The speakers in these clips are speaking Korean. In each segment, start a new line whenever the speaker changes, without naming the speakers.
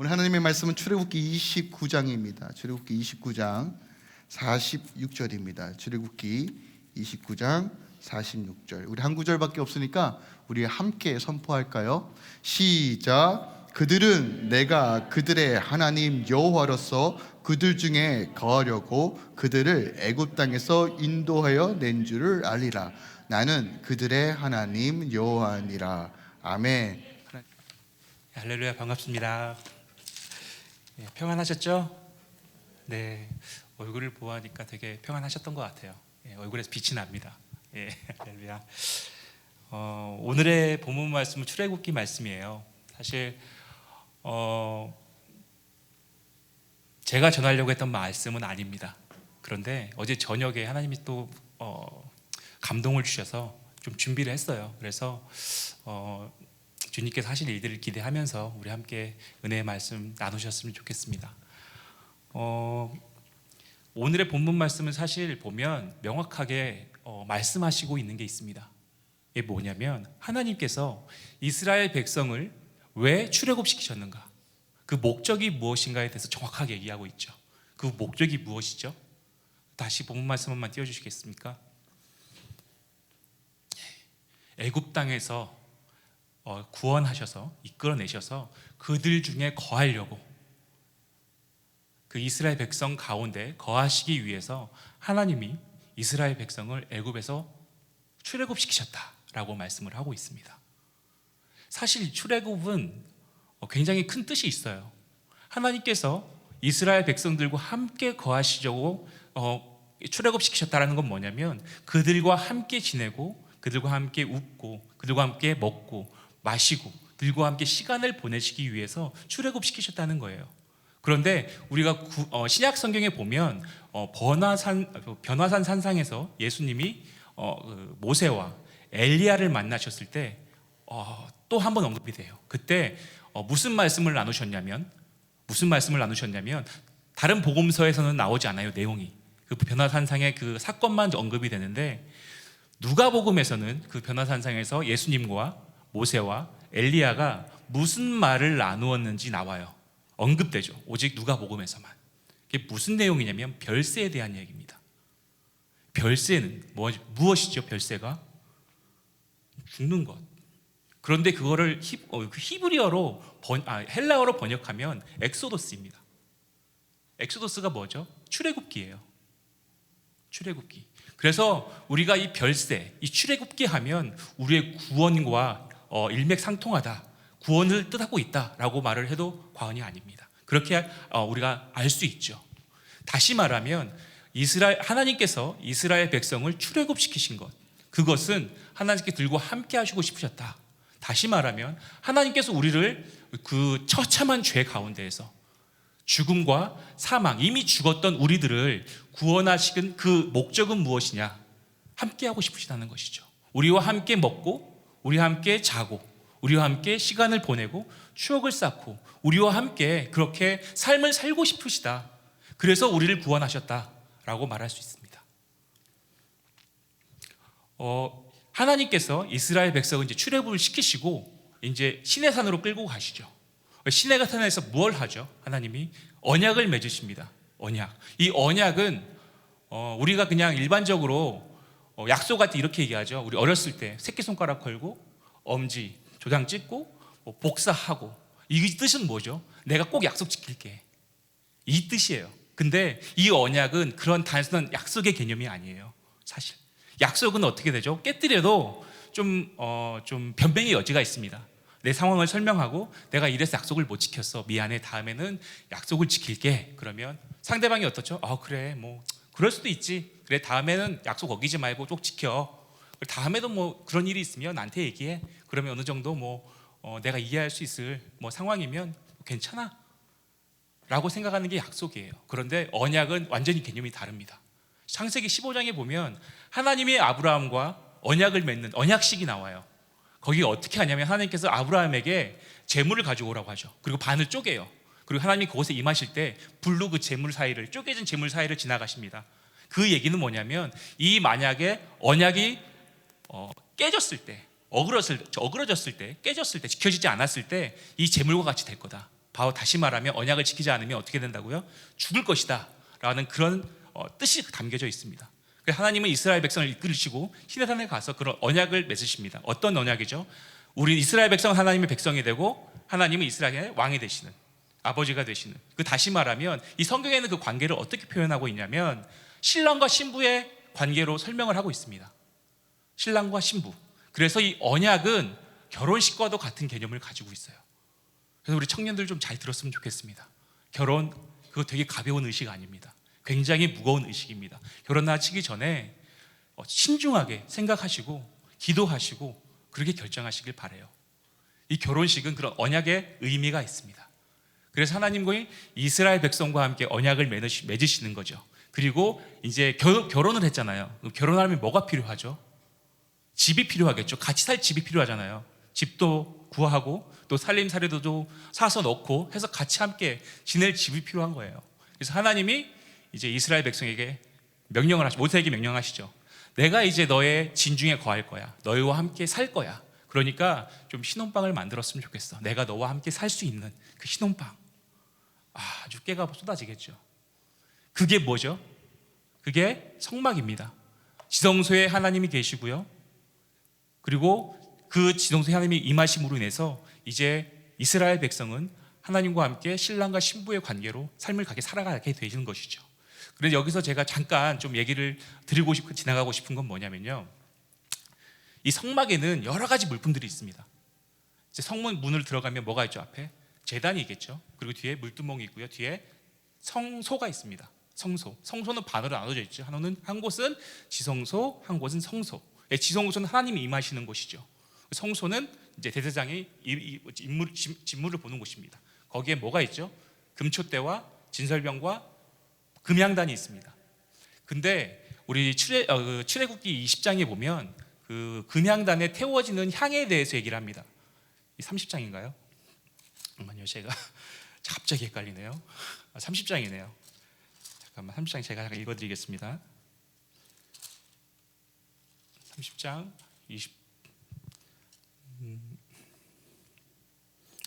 오늘 하나님의 말씀은 출애굽기 29장입니다. 출애굽기 29장 46절입니다. 출애굽기 29장 46절. 우리 한 구절밖에 없으니까 우리 함께 선포할까요? 시작. 그들은 내가 그들의 하나님 여호와로서 그들 중에 거하려고 그들을 애굽 땅에서 인도하여 낸 줄을 알리라. 나는 그들의 하나님 여호와니라. 아멘.
할렐루야, 반갑습니다. 네, 평안하셨죠? 네, 얼굴을 보아하니까 되게 평안하셨던 것 같아요. 얼굴에서 빛이 납니다. 할렐루야. 오늘의 본문 말씀은 출애굽기 말씀이에요. 사실 제가 전하려고 했던 말씀은 아닙니다. 그런데 어제 저녁에 하나님이 또 감동을 주셔서 좀 준비를 했어요. 그래서 주님께서 하실 일들을 기대하면서 우리 함께 은혜의 말씀 나누셨으면 좋겠습니다. 오늘의 본문 말씀은 사실 보면 명확하게 말씀하시고 있는 게 있습니다. 이게 뭐냐면 하나님께서 이스라엘 백성을 왜 출애굽시키셨는가, 그 목적이 무엇인가에 대해서 정확하게 얘기하고 있죠. 그 목적이 무엇이죠? 다시 본문 말씀 한번 띄워주시겠습니까? 애굽 땅에서 구원하셔서 이끌어내셔서 그들 중에 거하려고, 그 이스라엘 백성 가운데 거하시기 위해서 하나님이 이스라엘 백성을 애굽에서 출애굽시키셨다라고 말씀을 하고 있습니다. 사실 출애굽은 굉장히 큰 뜻이 있어요. 하나님께서 이스라엘 백성들과 함께 거하시려고 출애굽시키셨다라는 건 뭐냐면 그들과 함께 지내고 그들과 함께 웃고 그들과 함께 먹고 마시고 그들과 함께 시간을 보내시기 위해서 출애굽시키셨다는 거예요. 그런데 우리가 신약 성경에 보면 변화산 산상에서 예수님이 모세와 엘리야를 만나셨을 때 또 한 번 언급이 돼요. 그때 무슨 말씀을 나누셨냐면 다른 복음서에서는 나오지 않아요. 내용이 그 변화산상의 그 사건만 언급이 되는데 누가복음에서는 그 변화산상에서 예수님과 모세와 엘리야가 무슨 말을 나누었는지 나와요. 언급되죠. 오직 누가복음에서만. 그게 무슨 내용이냐면 별세에 대한 얘기입니다. 별세는 무엇이죠? 별세가 죽는 것. 그런데 그거를 히브리어로 헬라어로 번역하면 엑소더스입니다. 엑소더스가 뭐죠? 출애굽기예요. 출애굽기. 그래서 우리가 이 별세, 이 출애굽기 하면 우리의 구원과 일맥상통하다, 구원을 뜻하고 있다라고 말을 해도 과언이 아닙니다. 그렇게 우리가 알 수 있죠. 다시 말하면 하나님께서 이스라엘 백성을 출애굽시키신 것, 그것은 하나님께 들고 함께 하시고 싶으셨다. 다시 말하면 하나님께서 우리를 그 처참한 죄 가운데에서 죽음과 사망, 이미 죽었던 우리들을 구원하시는 그 목적은 무엇이냐? 함께 하고 싶으시다는 것이죠. 우리와 함께 먹고 우리와 함께 자고 우리와 함께 시간을 보내고 추억을 쌓고 우리와 함께 그렇게 삶을 살고 싶으시다. 그래서 우리를 구원하셨다라고 말할 수 있습니다. 하나님께서 이스라엘 백성을 이제 출애굽을 시키시고 이제 시내산으로 끌고 가시죠. 시내산에서 뭘 하죠? 하나님이 언약을 맺으십니다. 언약. 이 언약은 우리가 그냥 일반적으로 약속할 때 이렇게 얘기하죠. 우리 어렸을 때 새끼손가락 걸고 엄지 조상 찍고 복사하고, 이 뜻은 뭐죠? 내가 꼭 약속 지킬게, 이 뜻이에요. 근데 이 언약은 그런 단순한 약속의 개념이 아니에요. 사실 약속은 어떻게 되죠? 깨뜨려도 좀 변명의 여지가 있습니다. 내 상황을 설명하고 내가 이래서 약속을 못 지켰어, 미안해, 다음에는 약속을 지킬게. 그러면 상대방이 어떻죠? 그래, 뭐 그럴 수도 있지. 그래, 다음에는 약속 어기지 말고 꼭 지켜. 다음에도 뭐 그런 일이 있으면 나한테 얘기해. 그러면 어느 정도 내가 이해할 수 있을 상황이면 괜찮아 라고 생각하는 게 약속이에요. 그런데 언약은 완전히 개념이 다릅니다. 창세기 15장에 보면 하나님이 아브라함과 언약을 맺는 언약식이 나와요. 거기 어떻게 하냐면 하나님께서 아브라함에게 재물을 가지고 오라고 하죠. 그리고 반을 쪼개요. 그리고 하나님이 그곳에 임하실 때 불로 그 재물 사이를, 쪼개진 재물 사이를 지나가십니다. 그 얘기는 뭐냐면 이 만약에 언약이 깨졌을 때, 어그러졌을 때, 깨졌을 때, 지켜지지 않았을 때 이 재물과 같이 될 거다. 바로 다시 말하면 언약을 지키지 않으면 어떻게 된다고요? 죽을 것이다 라는 그런 뜻이 담겨져 있습니다. 하나님은 이스라엘 백성을 이끌으시고 시내산에 가서 그런 언약을 맺으십니다. 어떤 언약이죠? 우리 이스라엘 백성은 하나님의 백성이 되고 하나님은 이스라엘의 왕이 되시는, 아버지가 되시는. 그 다시 말하면 이 성경에는 그 관계를 어떻게 표현하고 있냐면 신랑과 신부의 관계로 설명을 하고 있습니다. 신랑과 신부. 그래서 이 언약은 결혼식과도 같은 개념을 가지고 있어요. 그래서 우리 청년들 좀 잘 들었으면 좋겠습니다. 결혼 그거 되게 가벼운 의식 아닙니다. 굉장히 무거운 의식입니다. 결혼하시기 전에 신중하게 생각하시고 기도하시고 그렇게 결정하시길 바라요. 이 결혼식은 그런 언약의 의미가 있습니다. 그래서 하나님과 이스라엘 백성과 함께 언약을 맺으시는 거죠. 그리고 이제 결혼을 했잖아요. 결혼하면 뭐가 필요하죠? 집이 필요하겠죠. 같이 살 집이 필요하잖아요. 집도 구하고 또 살림살이도 사서 넣고 해서 같이 함께 지낼 집이 필요한 거예요. 그래서 하나님이 이제 이스라엘 백성에게 모세에게 명령하시죠. 내가 이제 너의 진중에 거할 거야. 너희와 함께 살 거야. 그러니까 좀 신혼방을 만들었으면 좋겠어. 내가 너와 함께 살 수 있는 그 신혼방. 아주 깨가 쏟아지겠죠. 그게 뭐죠? 그게 성막입니다. 지성소에 하나님이 계시고요. 그리고 그 지성소에 하나님이 임하심으로 인해서 이제 이스라엘 백성은 하나님과 함께 신랑과 신부의 관계로 삶을 살아가게 되시는 것이죠. 그래서 여기서 제가 잠깐 좀 얘기를 드리고 싶고 지나가고 싶은 건 뭐냐면요, 이 성막에는 여러 가지 물품들이 있습니다. 이제 성문 문을 들어가면 뭐가 있죠? 앞에 제단이 있겠죠. 그리고 뒤에 물두멍이 있고요. 뒤에 성소가 있습니다. 성소는 반으로 나눠져 있죠. 한 곳은 지성소, 한 곳은 성소. 지성소는 하나님이 임하시는 곳이죠. 성소는 이제 대제사장이 진물을 보는 곳입니다. 거기에 뭐가 있죠? 금초대와 진설병과 금향단이 있습니다. 근데 우리 출애굽기 20장에 보면 그 금향단에 태워지는 향에 대해서 얘기를 합니다. 이 30장인가요? 잠깐만요, 제가 갑자기 헷갈리네요. 30장이네요. 잠깐만, 30장 제가 잠깐 읽어드리겠습니다. 30장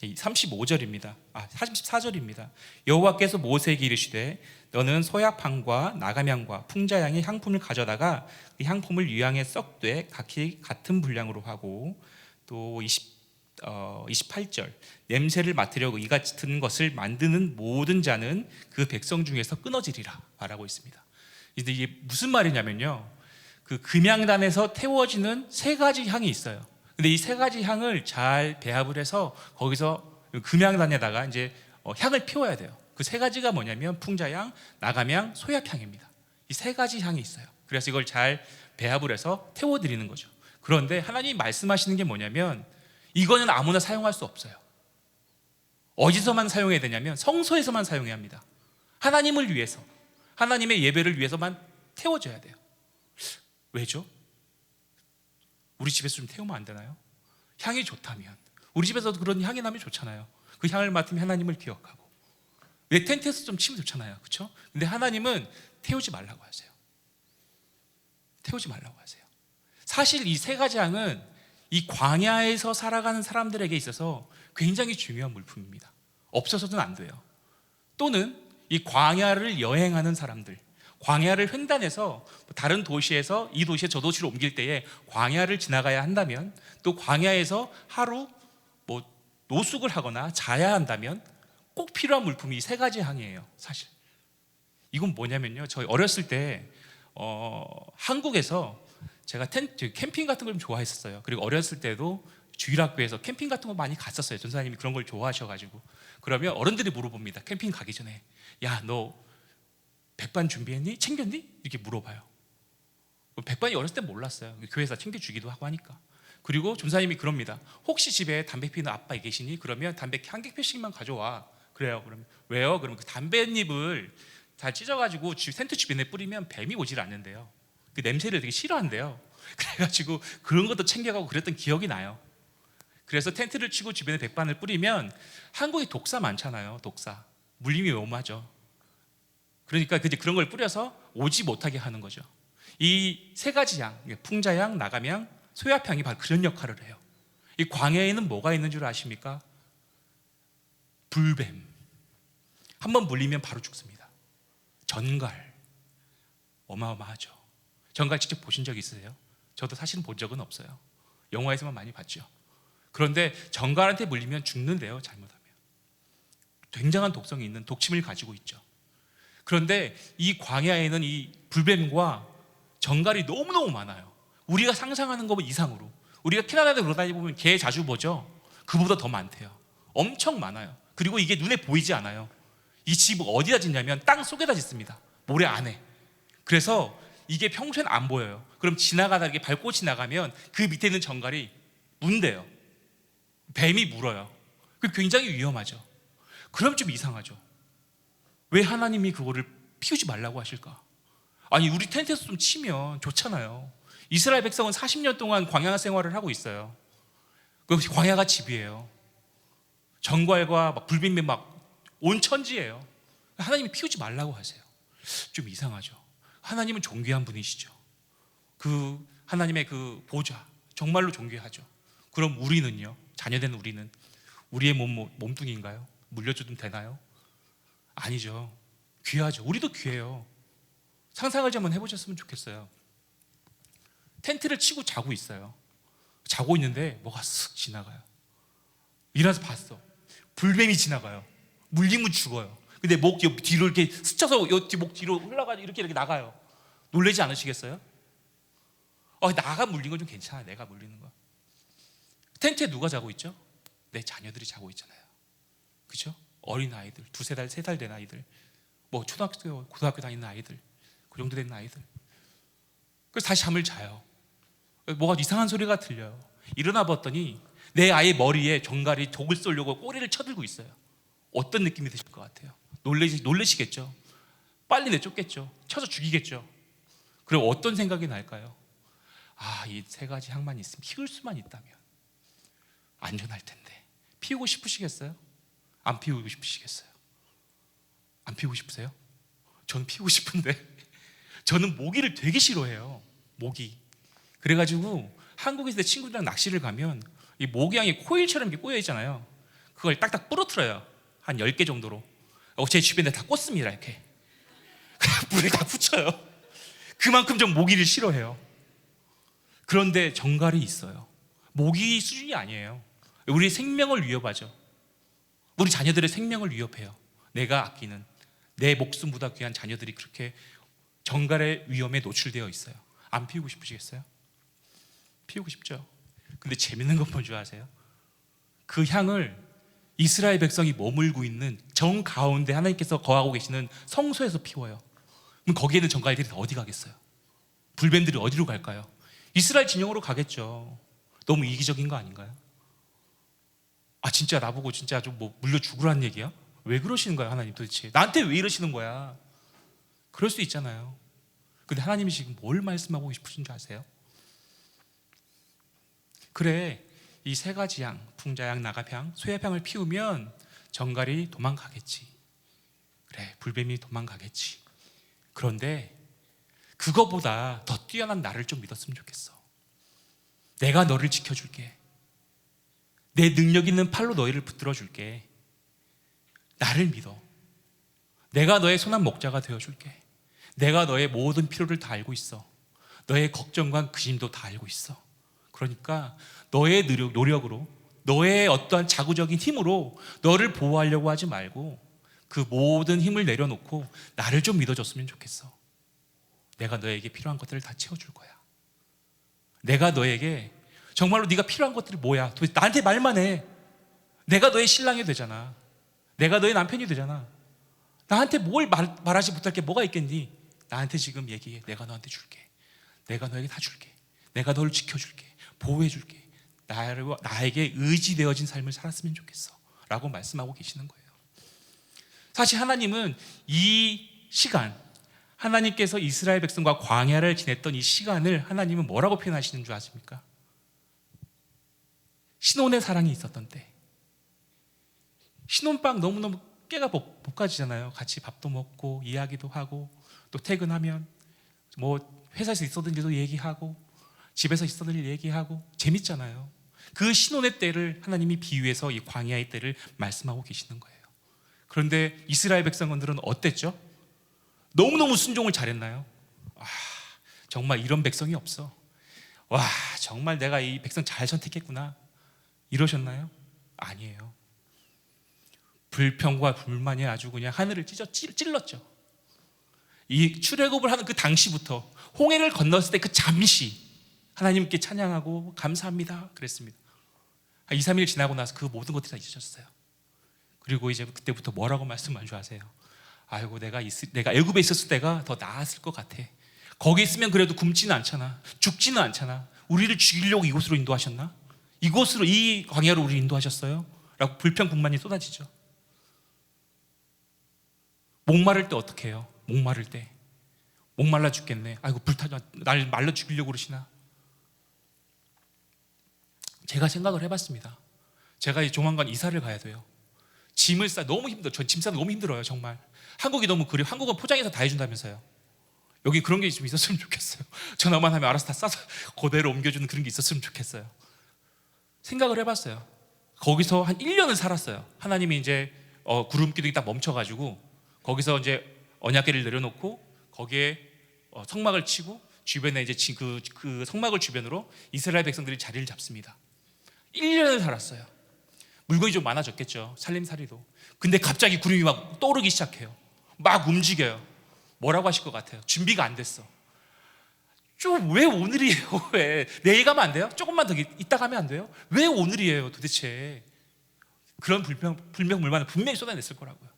35절입니다. 34절입니다. 여호와께서 모세에게 이르시되 너는 소약향과 나감향과 풍자향의 향품을 가져다가 그 향품을 유향에 썩되 각기 같은 분량으로 하고, 또 28절 냄새를 맡으려고 이 같은 것을 만드는 모든 자는 그 백성 중에서 끊어지리라 말하고 있습니다. 근데 이게 무슨 말이냐면요, 그 금향단에서 태워지는 세 가지 향이 있어요. 근데 이 세 가지 향을 잘 배합을 해서 거기서 금향단에다가 이제 향을 피워야 돼요. 그 세 가지가 뭐냐면 풍자향, 나감향, 소약향입니다. 이 세 가지 향이 있어요. 그래서 이걸 잘 배합을 해서 태워드리는 거죠. 그런데 하나님이 말씀하시는 게 뭐냐면 이거는 아무나 사용할 수 없어요. 어디서만 사용해야 되냐면 성소에서만 사용해야 합니다. 하나님을 위해서, 하나님의 예배를 위해서만 태워져야 돼요. 왜죠? 우리 집에서 좀 태우면 안 되나요? 향이 좋다면, 우리 집에서도 그런 향이 나면 좋잖아요. 그 향을 맡으면 하나님을 기억하고. 왜 텐트에서 좀 치면 좋잖아요, 그렇죠? 근데 하나님은 태우지 말라고 하세요. 태우지 말라고 하세요. 사실 이 세 가지 향은 이 광야에서 살아가는 사람들에게 있어서 굉장히 중요한 물품입니다. 없어서는 안 돼요. 또는 이 광야를 여행하는 사람들, 광야를 횡단해서 다른 도시에서 이 도시에 저 도시로 옮길 때에 광야를 지나가야 한다면, 또 광야에서 하루 노숙을 하거나 자야 한다면 꼭 필요한 물품이 이 세 가지 향이에요. 사실 이건 뭐냐면요, 저희 어렸을 때 한국에서 제가 캠핑 같은 걸 좀 좋아했었어요. 그리고 어렸을 때도 주일학교에서 캠핑 같은 거 많이 갔었어요. 전사님이 그런 걸 좋아하셔가지고. 그러면 어른들이 물어봅니다. 캠핑 가기 전에, 야, 너 백반 준비했니? 챙겼니? 이렇게 물어봐요. 백반이 어렸을 때 몰랐어요. 교회에서 챙겨주기도 하고 하니까. 그리고 전사님이 그럽니다. 혹시 집에 담배 피는 아빠 계시니? 그러면 담배 한 개씩만 가져와. 그래요. 그러면 왜요? 그러면 그 담배잎을 잘 찢어가지고 텐트 주변에 뿌리면 뱀이 오질 않는데요. 그 냄새를 되게 싫어한대요. 그래가지고 그런 것도 챙겨가고 그랬던 기억이 나요. 그래서 텐트를 치고 주변에 백반을 뿌리면, 한국에 독사 많잖아요. 독사 물림이 너무하죠. 그러니까 그런 걸 뿌려서 오지 못하게 하는 거죠. 이 세 가지 향, 풍자향, 나감향, 소약향이 바로 그런 역할을 해요. 이 광야에는 뭐가 있는 줄 아십니까? 불뱀. 한번 물리면 바로 죽습니다. 전갈. 어마어마하죠. 전갈 직접 보신 적 있으세요? 저도 사실은 본 적은 없어요. 영화에서만 많이 봤죠. 그런데 전갈한테 물리면 죽는데요, 잘못하면. 굉장한 독성이 있는 독침을 가지고 있죠. 그런데 이 광야에는 이 불뱀과 전갈이 너무너무 많아요. 우리가 상상하는 것 이상으로. 우리가 캐나다에 돌아다니 보면 개 자주 보죠. 그보다 더 많대요. 엄청 많아요. 그리고 이게 눈에 보이지 않아요. 이 집을 어디다 짓냐면 땅 속에다 짓습니다. 모래 안에. 그래서 이게 평소엔 안 보여요. 그럼 지나가다 이렇게 밟고 지나가면 그 밑에 있는 전갈이 문대요. 뱀이 물어요. 그 굉장히 위험하죠. 그럼 좀 이상하죠. 왜 하나님이 그거를 피우지 말라고 하실까? 아니, 우리 텐트에서 좀 치면 좋잖아요. 이스라엘 백성은 40년 동안 광야 생활을 하고 있어요. 그 광야가 집이에요. 전갈과 막 불뱀이 막 온 천지예요. 하나님이 피우지 말라고 하세요. 좀 이상하죠. 하나님은 존귀한 분이시죠. 그 하나님의 그 보좌 정말로 존귀하죠. 그럼 우리는요, 자녀된 우리는 우리의 몸뚱이인가요? 물려주면 되나요? 아니죠. 귀하죠. 우리도 귀해요. 상상을 좀 한번 해보셨으면 좋겠어요. 텐트를 치고 자고 있어요. 자고 있는데 뭐가 쓱 지나가요. 일어나서 봤어. 불뱀이 지나가요. 물리면 죽어요. 근데 목 뒤로 이렇게 스쳐서 목 뒤로 흘러가지고 이렇게 나가요. 놀라지 않으시겠어요? 나가 물린 건 좀 괜찮아. 내가 물리는 거. 텐트에 누가 자고 있죠? 내 자녀들이 자고 있잖아요. 그죠? 어린 아이들, 2-3달, 3달 된 아이들, 뭐 초등학교, 고등학교 다니는 아이들, 그 정도 된 아이들. 그래서 다시 잠을 자요. 뭐가 이상한 소리가 들려요. 일어나 봤더니 내 아이 머리에 전갈이 독을 쏘려고 꼬리를 쳐들고 있어요. 어떤 느낌이 드실 것 같아요? 놀라시겠죠? 빨리 내쫓겠죠? 쳐서 죽이겠죠? 그리고 어떤 생각이 날까요? 이 3가지 향만 있으면, 피울 수만 있다면 안전할 텐데. 피우고 싶으시겠어요? 안 피우고 싶으시겠어요? 안 피우고 싶으세요? 저는 피우고 싶은데 저는 모기를 되게 싫어해요. 모기. 그래가지고 한국에서 내 친구들이랑 낚시를 가면 이 모기향이 코일처럼 이렇게 꼬여 있잖아요. 그걸 딱딱 부러뜨려요. 한 10개 정도로. 제 주변에 다 꽂습니다. 이렇게 물에 다 붙여요. 그만큼 좀 모기를 싫어해요. 그런데 전갈이 있어요. 모기 수준이 아니에요. 우리 생명을 위협하죠. 우리 자녀들의 생명을 위협해요. 내가 아끼는 내 목숨보다 귀한 자녀들이 그렇게 전갈의 위험에 노출되어 있어요. 안 피우고 싶으시겠어요? 피우고 싶죠. 근데 재밌는 건 뭔지 아세요? 그 향을 이스라엘 백성이 머물고 있는 정 가운데 하나님께서 거하고 계시는 성소에서 피워요. 그럼 거기에는 전갈들이 어디 가겠어요? 불뱀들이 어디로 갈까요? 이스라엘 진영으로 가겠죠. 너무 이기적인 거 아닌가요? 진짜 나보고 진짜 좀 물려 죽으라는 얘기야? 왜 그러시는 거야, 하나님 도대체? 나한테 왜 이러시는 거야? 그럴 수 있잖아요. 근데 하나님이 지금 뭘 말씀하고 싶으신 줄 아세요? 그래, 이 3가지 향, 풍자향, 나갑향, 소엽향을 피우면 전갈이 도망가겠지. 그래, 불뱀이 도망가겠지. 그런데 그거보다 더 뛰어난 나를 좀 믿었으면 좋겠어. 내가 너를 지켜줄게. 내 능력 있는 팔로 너희를 붙들어 줄게. 나를 믿어. 내가 너의 손안 목자가 되어줄게. 내가 너의 모든 필요를 다 알고 있어. 너의 걱정과 근심도 다 알고 있어. 그러니까 너의 노력으로, 너의 어떠한 자구적인 힘으로 너를 보호하려고 하지 말고 그 모든 힘을 내려놓고 나를 좀 믿어줬으면 좋겠어. 내가 너에게 필요한 것들을 다 채워줄 거야. 내가 너에게 정말로 네가 필요한 것들이 뭐야? 도대체 나한테 말만 해. 내가 너의 신랑이 되잖아. 내가 너의 남편이 되잖아. 나한테 뭘 말하지 못할 게 뭐가 있겠니? 나한테 지금 얘기해. 내가 너한테 줄게. 내가 너에게 다 줄게. 내가 너를 지켜줄게. 보호해줄게. 나에게 의지되어진 삶을 살았으면 좋겠어 라고 말씀하고 계시는 거예요. 사실 하나님은 이 시간, 하나님께서 이스라엘 백성과 광야를 지냈던 이 시간을 하나님은 뭐라고 표현하시는 줄 아십니까? 신혼의 사랑이 있었던 때. 신혼방 너무너무 깨가 볶아지잖아요. 같이 밥도 먹고 이야기도 하고 또 퇴근하면 뭐 회사에서 있었던 일도 얘기하고 집에서 있었던 일 얘기하고 재밌잖아요. 그 신혼의 때를 하나님이 비유해서 이 광야의 때를 말씀하고 계시는 거예요. 그런데 이스라엘 백성들은 어땠죠? 너무너무 순종을 잘했나요? 정말 이런 백성이 없어. 와, 정말 내가 이 백성 잘 선택했구나, 이러셨나요? 아니에요. 불평과 불만이 아주 그냥 하늘을 찔렀죠. 이 출애굽을 하는 그 당시부터 홍해를 건넜을 때 그 잠시 하나님께 찬양하고 감사합니다 그랬습니다. 2, 3일 지나고 나서 그 모든 것들이 다 잊어졌어요. 그리고 이제 그때부터 뭐라고 말씀한 줄 아세요? 아이고, 내가 애굽에 있었을 때가 더 나았을 것 같아. 거기 있으면 그래도 굶지는 않잖아, 죽지는 않잖아. 우리를 죽이려고 이곳으로 인도하셨나? 이곳으로, 이 광야로 우리를 인도하셨어요? 라고 불평 불만이 쏟아지죠. 목마를 때 어떻게 해요? 목마를 때 목말라 죽겠네, 아이고 불타져, 날 말라 죽이려고 그러시나? 제가 생각을 해봤습니다. 제가 조만간 이사를 가야 돼요. 짐을 너무 힘들어요. 전 짐 싸기 너무 힘들어요, 정말. 한국이 너무 그리워. 한국은 포장해서 다 해준다면서요. 여기 그런 게 좀 있었으면 좋겠어요. 전화만 하면 알아서 다 싸서 그대로 옮겨주는 그런 게 있었으면 좋겠어요. 생각을 해봤어요. 거기서 한 1년을 살았어요. 하나님이 이제 구름 기둥이 딱 멈춰가지고 거기서 이제 언약궤를 내려놓고 거기에 성막을 치고 주변에 이제 그 성막을 주변으로 이스라엘 백성들이 자리를 잡습니다. 1년을 살았어요. 물건이 좀 많아졌겠죠, 살림살이도. 근데 갑자기 구름이 막 떠오르기 시작해요. 막 움직여요. 뭐라고 하실 것 같아요? 준비가 안 됐어. 좀 왜 오늘이에요? 왜 내일 가면 안 돼요? 조금만 더 이따 가면 안 돼요? 왜 오늘이에요 도대체? 그런 불평불만을 분명히 쏟아냈을 거라고요.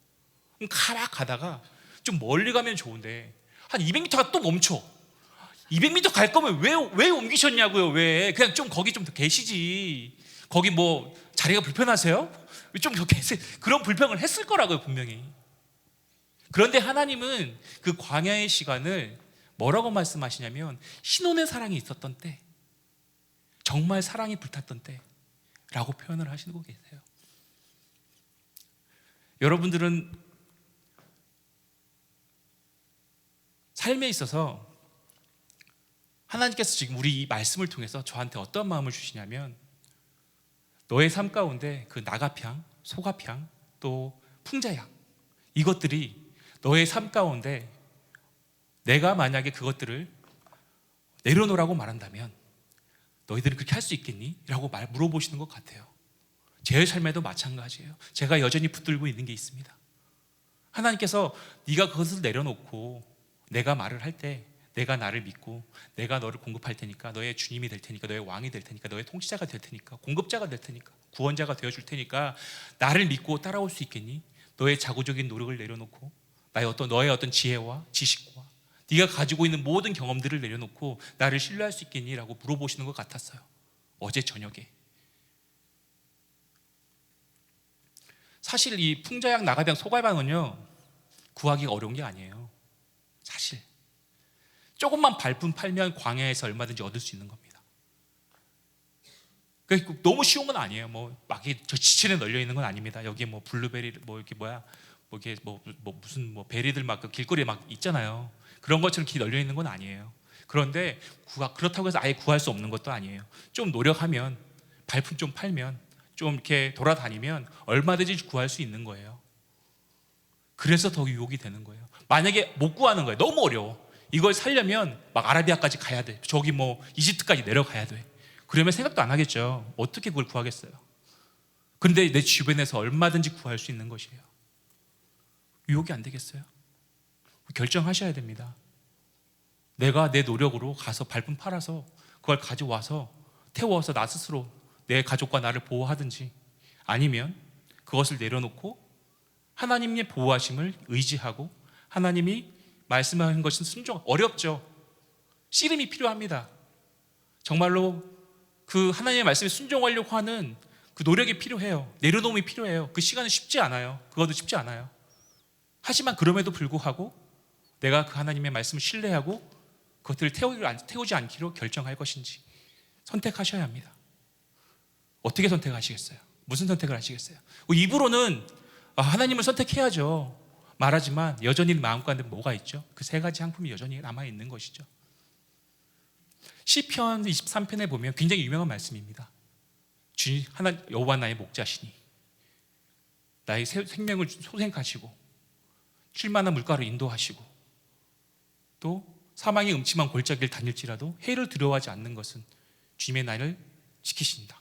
그럼 가다가 좀 멀리 가면 좋은데 한 200m가 또 멈춰. 200m 갈 거면 왜 옮기셨냐고요? 왜 그냥 좀 거기 좀 더 계시지. 거기 뭐 자리가 불편하세요? 좀 더 계세요. 그런 불평을 했을 거라고요, 분명히. 그런데 하나님은 그 광야의 시간을 뭐라고 말씀하시냐면 신혼의 사랑이 있었던 때, 정말 사랑이 불탔던 때라고 표현을 하시고 계세요. 여러분들은 삶에 있어서 하나님께서 지금 우리 이 말씀을 통해서 저한테 어떤 마음을 주시냐면, 너의 삶 가운데 그 나가평, 소가평, 또 풍자양, 이것들이 너의 삶 가운데 내가 만약에 그것들을 내려놓으라고 말한다면 너희들은 그렇게 할 수 있겠니? 라고 물어보시는 것 같아요. 제 삶에도 마찬가지예요. 제가 여전히 붙들고 있는 게 있습니다. 하나님께서 네가 그것을 내려놓고 내가 말을 할 때, 내가 나를 믿고 내가 너를 공급할 테니까, 너의 주님이 될 테니까, 너의 왕이 될 테니까, 너의 통치자가 될 테니까, 공급자가 될 테니까, 구원자가 되어줄 테니까 나를 믿고 따라올 수 있겠니? 너의 자구적인 노력을 내려놓고 너의 어떤 지혜와 지식과 네가 가지고 있는 모든 경험들을 내려놓고 나를 신뢰할 수 있겠니? 라고 물어보시는 것 같았어요, 어제 저녁에. 사실 이 풍자양, 나가병, 소갈방은요 구하기가 어려운 게 아니에요. 사실 조금만 발품 팔면 광야에서 얼마든지 얻을 수 있는 겁니다. 그러니까 너무 쉬운 건 아니에요. 막 저 지천에 널려 있는 건 아닙니다. 여기 뭐 블루베리, 무슨 베리들 막 그 길거리에 막 있잖아요. 그런 것처럼 길 널려 있는 건 아니에요. 그런데 그렇다고 해서 아예 구할 수 없는 것도 아니에요. 좀 노력하면, 발품 좀 팔면, 좀 이렇게 돌아다니면 얼마든지 구할 수 있는 거예요. 그래서 더 유혹이 되는 거예요. 만약에 못 구하는 거예요, 너무 어려워. 이걸 살려면 막 아라비아까지 가야 돼, 저기 이집트까지 내려가야 돼. 그러면 생각도 안 하겠죠. 어떻게 그걸 구하겠어요? 그런데 내 주변에서 얼마든지 구할 수 있는 것이에요. 유혹이 안 되겠어요? 결정하셔야 됩니다. 내가 내 노력으로 가서 발품 팔아서 그걸 가져와서 태워서 나 스스로 내 가족과 나를 보호하든지, 아니면 그것을 내려놓고 하나님의 보호하심을 의지하고 하나님이 말씀하신 것은 순종. 어렵죠. 씨름이 필요합니다. 정말로 그 하나님의 말씀에 순종하려고 하는 그 노력이 필요해요. 내려놓음이 필요해요. 그 시간은 쉽지 않아요. 그것도 쉽지 않아요. 하지만 그럼에도 불구하고 내가 그 하나님의 말씀을 신뢰하고 그것들을 태우지 않기로 결정할 것인지 선택하셔야 합니다. 어떻게 선택하시겠어요? 무슨 선택을 하시겠어요? 입으로는 하나님을 선택해야죠 말하지만 여전히 마음가운데 뭐가 있죠? 그 세 가지 상품이 여전히 남아있는 것이죠. 시편 23편에 보면 굉장히 유명한 말씀입니다. 여호와 나의 목자시니 나의 생명을 소생하시고 쉴만한 물가로 인도하시고 또 사망의 음침한 골짜기를 다닐지라도 해를 두려워하지 않는 것은 주님의 나를 지키신다.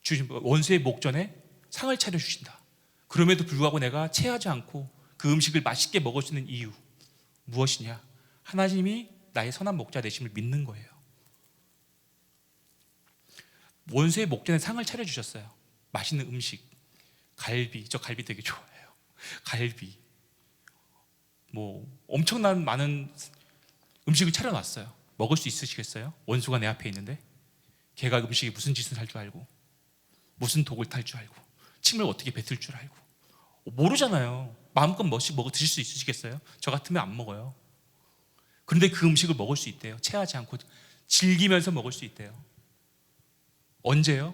주님 원수의 목전에 상을 차려주신다. 그럼에도 불구하고 내가 체하지 않고 그 음식을 맛있게 먹을 수 있는 이유 무엇이냐? 하나님이 나의 선한 목자 되심을 믿는 거예요. 원수의 목전에 상을 차려주셨어요. 맛있는 음식, 갈비, 저 갈비 되게 좋아해요. 갈비, 뭐 엄청난 많은 음식을 차려놨어요. 먹을 수 있으시겠어요? 원수가 내 앞에 있는데 걔가 음식이 무슨 짓을 할 줄 알고 무슨 독을 탈 줄 알고 침을 어떻게 뱉을 줄 알고 모르잖아요. 마음껏 먹어 드실 수 있으시겠어요? 저 같으면 안 먹어요. 그런데 그 음식을 먹을 수 있대요. 체하지 않고 즐기면서 먹을 수 있대요. 언제요?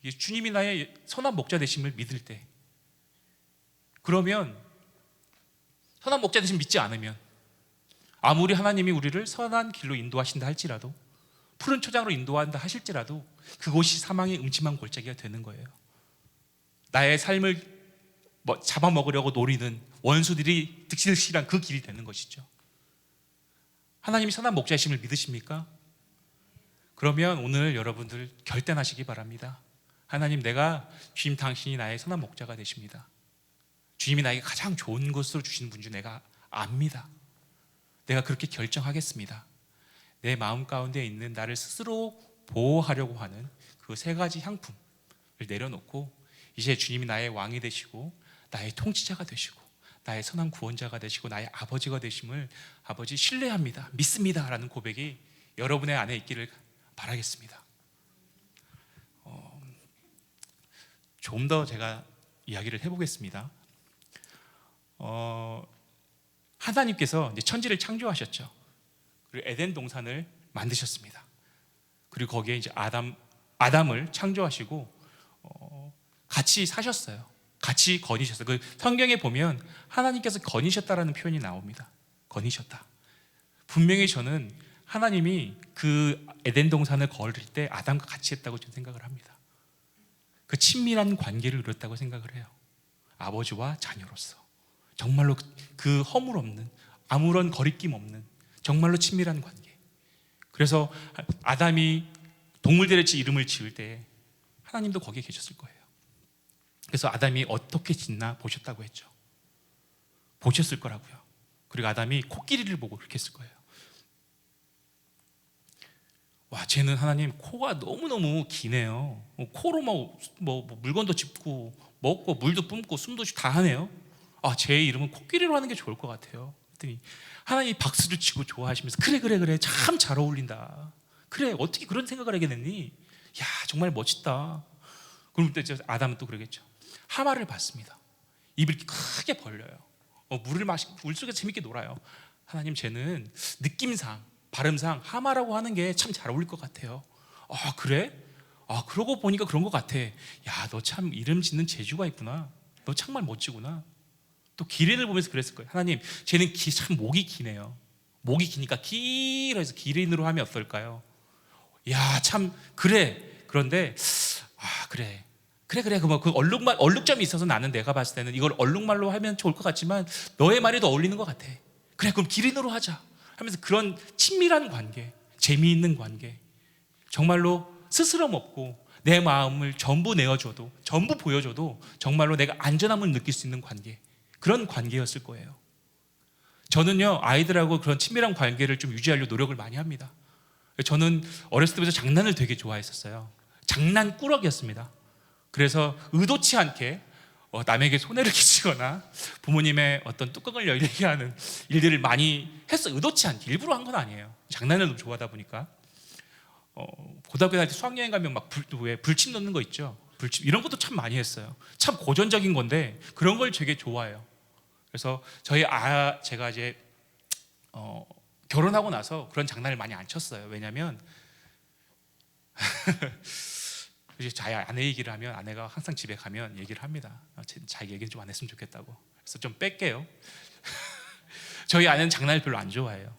이게 주님이 나의 선한 목자 되심을 믿을 때. 그러면 선한 목자 되심 믿지 않으면 아무리 하나님이 우리를 선한 길로 인도하신다 할지라도 푸른 초장으로 인도한다 하실지라도 그곳이 사망의 음침한 골짜기가 되는 거예요. 나의 삶을 잡아먹으려고 노리는 원수들이 득실득실한 그 길이 되는 것이죠. 하나님이 선한 목자이심을 믿으십니까? 그러면 오늘 여러분들 결단하시기 바랍니다. 하나님, 내가 주님 당신이 나의 선한 목자가 되십니다. 주님이 나에게 가장 좋은 것으로 주시는 분줄 내가 압니다. 내가 그렇게 결정하겠습니다. 내 마음 가운데 있는 나를 스스로 보호하려고 하는 그 세 가지 향품을 내려놓고 이제 주님이 나의 왕이 되시고 나의 통치자가 되시고 나의 선한 구원자가 되시고 나의 아버지가 되심을 아버지 신뢰합니다, 믿습니다 라는 고백이 여러분의 안에 있기를 바라겠습니다. 좀 더 제가 이야기를 해보겠습니다. 하나님께서 이제 천지를 창조하셨죠. 그리고 에덴 동산을 만드셨습니다. 그리고 거기에 이제 아담을 창조하시고 같이 사셨어요. 같이 거니셨어요. 그 성경에 보면 하나님께서 거니셨다라는 표현이 나옵니다. 거니셨다. 분명히 저는 하나님이 그 에덴 동산을 걸을 때 아담과 같이 했다고 저는 생각을 합니다. 그 친밀한 관계를 이뤘다고 생각을 해요. 아버지와 자녀로서 정말로 그 허물 없는, 아무런 거리낌 없는 정말로 친밀한 관계. 그래서 아담이 동물들의 이름을 지을 때 하나님도 거기에 계셨을 거예요. 그래서 아담이 어떻게 짓나 보셨다고 했죠. 보셨을 거라고요. 그리고 아담이 코끼리를 보고 그렇게 했을 거예요. 와, 쟤는 하나님 코가 너무너무 기네요. 코로 뭐 물건도 짚고 먹고 물도 뿜고 숨도 다 하네요. 아, 제 이름은 코끼리로 하는 게 좋을 것 같아요. 그랬더니 하나님이 박수를 치고 좋아하시면서 그래 참 잘 어울린다. 그래, 어떻게 그런 생각을 하게 됐니? 야, 정말 멋있다. 그럼 또 아담은 또 그러겠죠. 하마를 봤습니다. 입을 크게 벌려요. 물 속에서 재밌게 놀아요. 하나님, 쟤는 느낌상 발음상 하마라고 하는 게 참 잘 어울릴 것 같아요. 아, 그래? 아, 그러고 보니까 그런 것 같아. 야, 너 참 이름 짓는 재주가 있구나. 너 정말 멋지구나. 또 기린을 보면서 그랬을 거예요. 하나님, 쟤는 참 목이 기네요. 목이 기니까 길어서 기린으로 하면 어떨까요? 야, 참 그래. 그런데 그래. 그 얼룩점이 있어서 나는 내가 봤을 때는 이걸 얼룩말로 하면 좋을 것 같지만 너의 말이 더 어울리는 것 같아. 그래, 그럼 기린으로 하자. 하면서 그런 친밀한 관계, 재미있는 관계, 정말로 스스럼 없고 내 마음을 전부 내어줘도, 전부 보여줘도 정말로 내가 안전함을 느낄 수 있는 관계, 그런 관계였을 거예요. 저는요, 아이들하고 그런 친밀한 관계를 좀 유지하려고 노력을 많이 합니다. 저는 어렸을 때부터 장난을 되게 좋아했었어요. 장난꾸러기였습니다. 그래서 의도치 않게 남에게 손해를 끼치거나 부모님의 어떤 뚜껑을 열리게 하는 일들을 많이 했어요. 의도치 않게, 일부러 한 건 아니에요. 장난을 너무 좋아하다 보니까. 고등학교 다닐 때 수학여행 가면 막 불침 넣는 거 있죠. 불침, 이런 것도 참 많이 했어요. 참 고전적인 건데 그런 걸 되게 좋아해요. 그래서 제가 이제 결혼하고 나서 그런 장난을 많이 안 쳤어요. 왜냐하면 이제 자기 아내 얘기를 하면 아내가 항상 집에 가면 얘기를 합니다. 자기 얘기는 좀 안 했으면 좋겠다고. 그래서 좀 뺄게요. 저희 아내는 장난을 별로 안 좋아해요.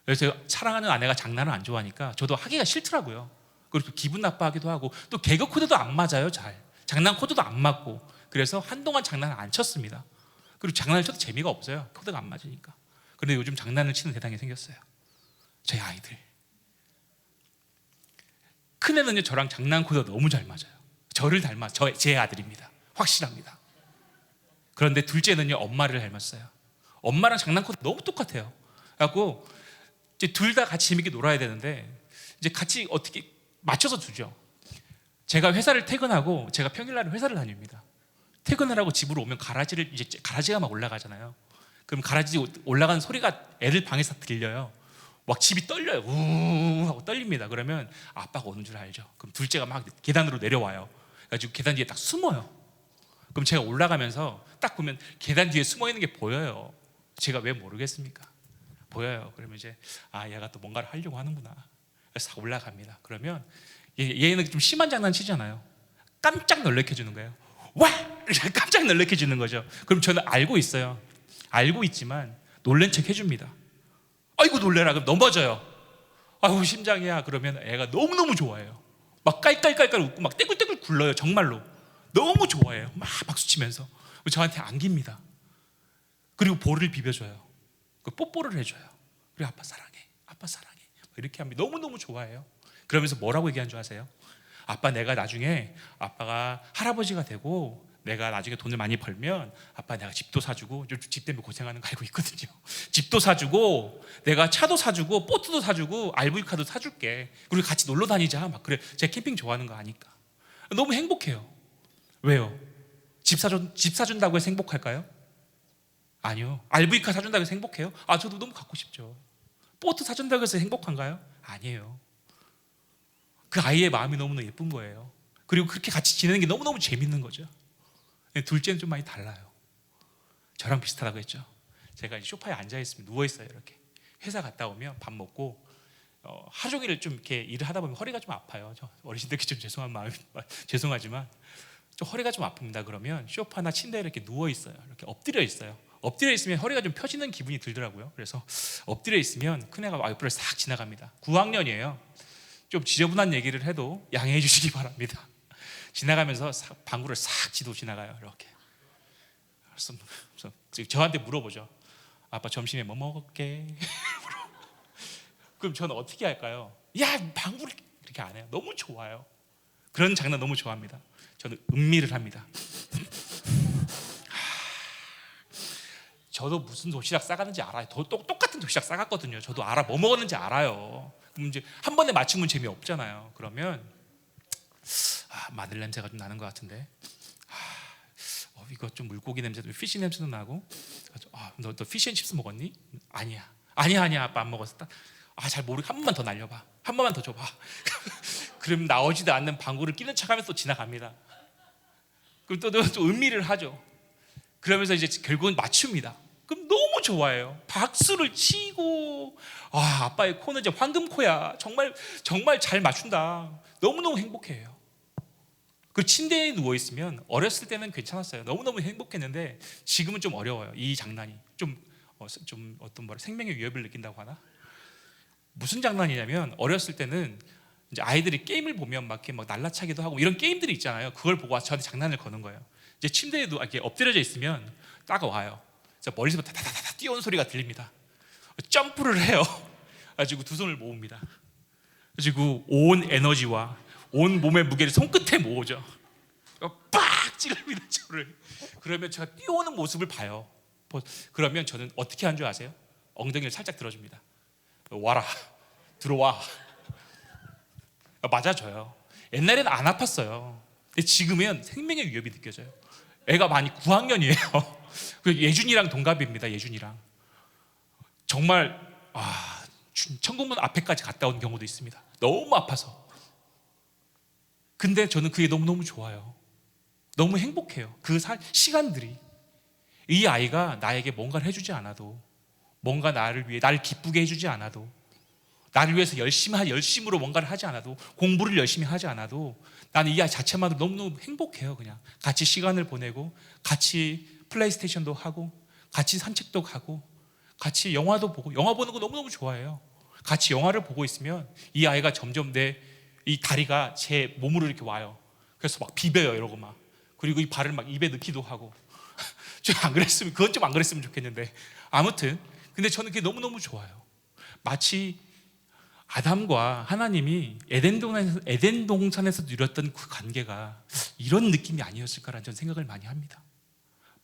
그래서 제가 사랑하는 아내가 장난을 안 좋아하니까 저도 하기가 싫더라고요. 그리고 기분 나빠하기도 하고 또 개그 코드도 안 맞아요. 장난 코드도 안 맞고. 그래서 한동안 장난을 안 쳤습니다. 그리고 장난을 쳐도 재미가 없어요. 코드가 안 맞으니까. 그런데 요즘 장난을 치는 대상이 생겼어요. 저희 아이들. 큰애는요 저랑 장난 코드가 너무 잘 맞아요. 저를 닮아, 제 아들입니다. 확실합니다. 그런데 둘째는요 엄마를 닮았어요. 엄마랑 장난 코드 너무 똑같아요. 그래갖고 이제 둘 다 같이 재밌게 놀아야 되는데 이제 같이 어떻게 맞춰서 두죠. 제가 회사를 퇴근하고, 제가 평일날 회사를 다닙니다. 퇴근을 하고 집으로 오면 가라지가 막 올라가잖아요. 그럼 가라지 올라가는 소리가 애들 방에서 들려요. 막 집이 떨려요. 우웅 하고 떨립니다. 그러면 아빠가 오는 줄 알죠. 그럼 둘째가 막 계단으로 내려와요. 그래가지고 계단 뒤에 딱 숨어요. 그럼 제가 올라가면서 딱 보면 계단 뒤에 숨어 있는 게 보여요. 제가 왜 모르겠습니까? 보여요. 그러면 이제 얘가 또 뭔가를 하려고 하는구나. 그래서 싹 올라갑니다. 그러면 얘는 좀 심한 장난 치잖아요. 깜짝 놀래켜 주는 거예요. 와! 이렇게 깜짝 놀래켜 주는 거죠. 그럼 저는 알고 있어요. 알고 있지만 놀란 척 해줍니다. 아이고 놀래라. 그럼 넘어져요. 아이고 심장이야. 그러면 애가 너무너무 좋아해요. 막 깔깔깔깔 웃고 막 떼굴떼굴 굴러요. 정말로 너무 좋아해요. 막 박수치면서 저한테 안깁니다. 그리고 볼을 비벼줘요. 그 뽀뽀를 해줘요. 그리고 아빠 사랑해, 아빠 사랑해 이렇게 합니다. 너무너무 좋아해요. 그러면서 뭐라고 얘기한 줄 아세요? 아빠, 내가 나중에 아빠가 할아버지가 되고 내가 나중에 돈을 많이 벌면 아빠 내가 집도 사주고, 집 때문에 고생하는 거 알고 있거든요. 집도 사주고 내가 차도 사주고 보트도 사주고 RV카도 사줄게. 그리고 같이 놀러 다니자. 막 그래. 제가 캠핑 좋아하는 거 아니까. 너무 행복해요. 왜요? 집 사준다고 해서 행복할까요? 아니요. RV카 사준다고 해서 행복해요? 저도 너무 갖고 싶죠. 보트 사준다고 해서 행복한가요? 아니에요. 그 아이의 마음이 너무너무 예쁜 거예요. 그리고 그렇게 같이 지내는 게 너무너무 재밌는 거죠. 둘째는 좀 많이 달라요. 저랑 비슷하다고 했죠. 제가 소파에 앉아있으면 누워있어요. 이렇게 회사 갔다 오면 밥 먹고 하루 종일 좀 이렇게 일을 하다 보면 허리가 좀 아파요. 저 어르신들께 좀 죄송하지만 좀 허리가 좀 아픕니다. 그러면 소파나 침대에 이렇게 누워있어요. 이렇게 엎드려 있어요. 엎드려 있으면 허리가 좀 펴지는 기분이 들더라고요. 그래서 엎드려 있으면 큰애가 옆으로 싹 지나갑니다. 9학년이에요. 좀 지저분한 얘기를 해도 양해해 주시기 바랍니다. 지나가면서 방구를 싹 지도 지나가요. 이렇게. 그래서 저한테 물어보죠. 아빠 점심에 뭐 먹을게? 그럼 저는 어떻게 할까요? 야, 방구를 이렇게 안 해요. 너무 좋아요. 그런 장난 너무 좋아합니다. 저는 음미를 합니다. 저도 무슨 도시락 싸가는지 알아요. 똑같은 도시락 싸갔거든요. 저도 알아. 뭐 먹었는지 알아요. 그럼 이제 한 번에 맞추면 재미없잖아요. 그러면 마늘 냄새가 좀 나는 것 같은데, 이거 좀 물고기 냄새도, 피쉬 냄새도 나고, 너 피쉬앤칩스 먹었니? 아니야 아빠 안 먹었어. 잘 모르게 한 번만 더 날려봐. 한 번만 더 줘봐. 그럼 나오지도 않는 방구를 끼는 척하면서 또 지나갑니다. 그럼 또 음미를 하죠. 그러면서 이제 결국은 맞춥니다. 그럼 너무 좋아해요. 박수를 치고, 아빠의 코는 이제 황금코야. 정말 정말 잘 맞춘다. 너무너무 행복해요. 그 침대에 누워 있으면, 어렸을 때는 괜찮았어요. 너무너무 행복했는데 지금은 좀 어려워요. 이 장난이 좀 생명의 위협을 느낀다고 하나? 무슨 장난이냐면, 어렸을 때는 이제 아이들이 게임을 보면 막 날라차기도 하고 이런 게임들이 있잖아요. 그걸 보고 저한테 장난을 거는 거예요. 이제 침대에 이렇게 엎드려져 있으면 따가와요. 머리에서 다다다다 뛰어오는 소리가 들립니다. 점프를 해요. 가지고 두 손을 모읍니다. 가지고 온 에너지와 온 몸의 무게를 손끝에 모으죠. 빡 찌릅니다, 저를. 그러면 제가 뛰어오는 모습을 봐요. 그러면 저는 어떻게 한 줄 아세요? 엉덩이를 살짝 들어줍니다. 와라, 들어와. 맞아줘요. 옛날에는 안 아팠어요. 근데 지금은 생명의 위협이 느껴져요. 애가 많이 9학년이에요. 예준이랑 동갑입니다. 예준이랑 정말 천국문 앞에까지 갔다 온 경우도 있습니다. 너무 아파서. 근데 저는 그게 너무너무 좋아요. 너무 행복해요. 그 시간들이. 이 아이가 나에게 뭔가를 해주지 않아도, 뭔가 나를 기쁘게 해주지 않아도, 나를 위해서 열심으로 뭔가를 하지 않아도, 공부를 열심히 하지 않아도, 나는 이 아이 자체만으로 너무너무 행복해요. 그냥 같이 시간을 보내고, 같이 플레이스테이션도 하고, 같이 산책도 가고, 같이 영화도 보고. 영화 보는 거 너무너무 좋아해요. 같이 영화를 보고 있으면 이 아이가 점점 이 다리가 제 몸으로 이렇게 와요. 그래서 막 비벼요 이러고 막. 그리고 이 발을 막 입에 넣기도 하고. 좀 안 그랬으면, 그건 좀 안 그랬으면 좋겠는데. 아무튼 근데 저는 그게 너무너무 좋아요. 마치 아담과 하나님이 에덴 동산에서 누렸던 그 관계가 이런 느낌이 아니었을까라는 저는 생각을 많이 합니다.